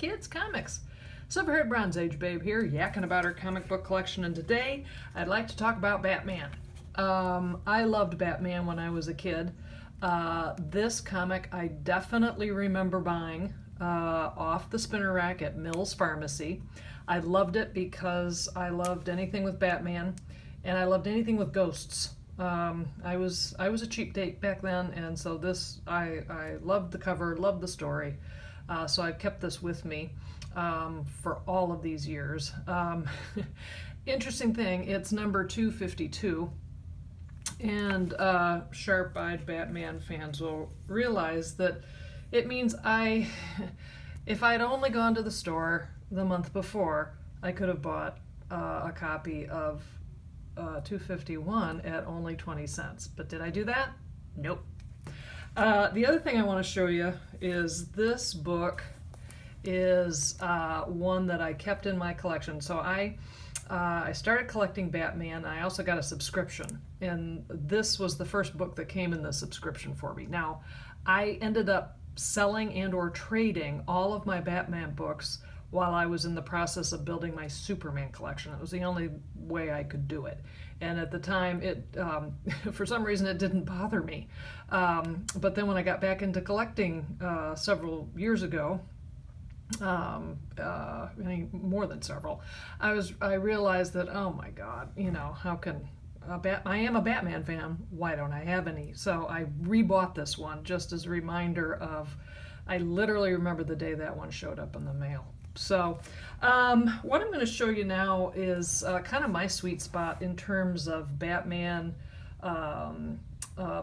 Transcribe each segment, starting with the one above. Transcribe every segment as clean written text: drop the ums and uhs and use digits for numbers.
kids comics. Silverhaired Bronze Age babe here, yakking about her comic book collection, and today I'd like to talk about Batman. I loved Batman when I was a kid. This comic I definitely remember buying off the spinner rack at Mills Pharmacy. I loved it because I loved anything with Batman, and I loved anything with ghosts. I was a cheap date back then, and so this I loved the cover, loved the story, so I kept this with me for all of these years. Interesting thing, it's number 252, and sharp-eyed Batman fans will realize that it means if I'd only gone to the store the month before, I could have bought a copy of 251 at only 20 cents. But did I do that? Nope. The other thing I want to show you is this book is one that I kept in my collection. So I started collecting Batman. I also got a subscription, and this was the first book that came in the subscription for me. Now, I ended up selling and or trading all of my Batman books while I was in the process of building my Superman collection. It was the only way I could do it. And at the time, for some reason, it didn't bother me. But then when I got back into collecting several years ago, more than several, I realized that, oh my God, how can I am a Batman fan, why don't I have any? So I rebought this one just as a reminder of, I literally remember the day that one showed up in the mail. So what I'm going to show you now is kind of my sweet spot in terms of Batman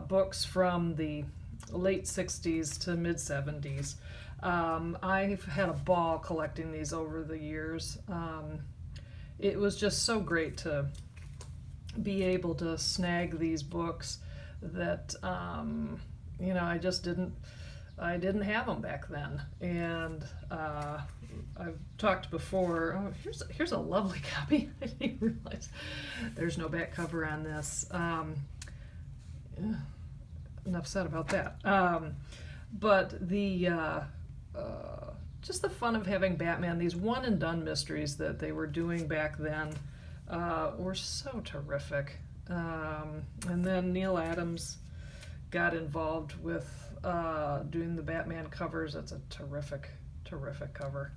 books from the late 60s to mid 70s. I've had a ball collecting these over the years. It was just so great to be able to snag these books that I just didn't have them back then. And I've talked before. Oh, here's a lovely copy. I didn't realize there's no back cover on this. Enough said about that. But the just the fun of having Batman, these one and done mysteries that they were doing back then, were so terrific. And then Neil Adams got involved with doing the Batman covers. That's a terrific cover.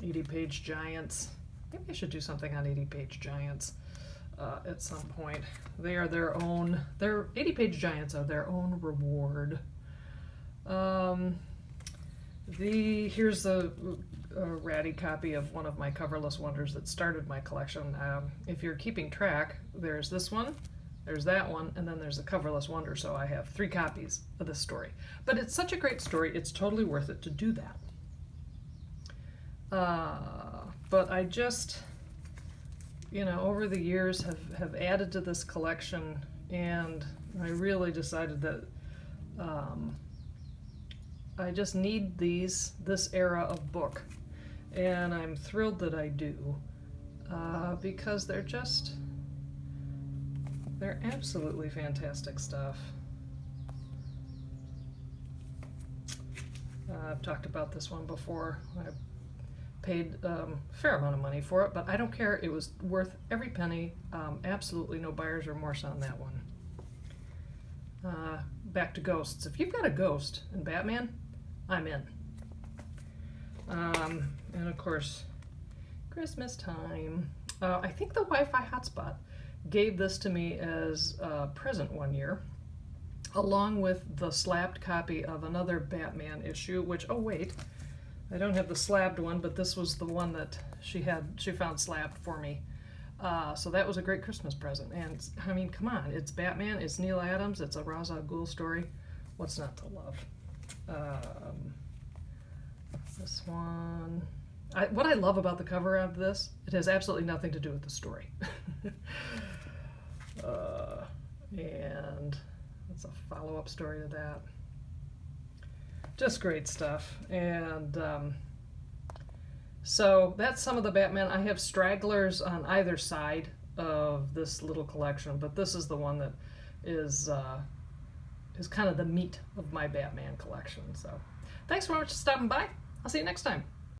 80 Page Giants. Maybe I should do something on 80 Page Giants at some point. They are their 80 Page Giants are their own reward. Here's a ratty copy of one of my coverless wonders that started my collection. If you're keeping track, there's this one, there's that one, and then there's the coverless wonder. So I have 3 copies of this story. But it's such a great story, it's totally worth it to do that. But I just, over the years have added to this collection, and I really decided that I just need this era of book, and I'm thrilled that I do, because they're absolutely fantastic stuff. I've talked about this one before. I paid a fair amount of money for it, but I don't care. It was worth every penny. Absolutely no buyer's remorse on that one. Back to ghosts. If you've got a ghost in Batman, I'm in. And of course, Christmas time. I think the Wi-Fi hotspot gave this to me as a present one year, along with the slabbed copy of another Batman issue, which, oh wait, I don't have the slabbed one, but this was the one that she found slabbed for me. So that was a great Christmas present. And I mean, come on, it's Batman, it's Neil Adams, it's a Ra's al Ghul story. What's not to love? This one. What I love about the cover of this, it has absolutely nothing to do with the story. And it's a follow-up story to that. Just great stuff. And so that's some of the Batman. I have stragglers on either side of this little collection, but this is the one that is kind of the meat of my Batman collection. So thanks so much for stopping by. I'll see you next time.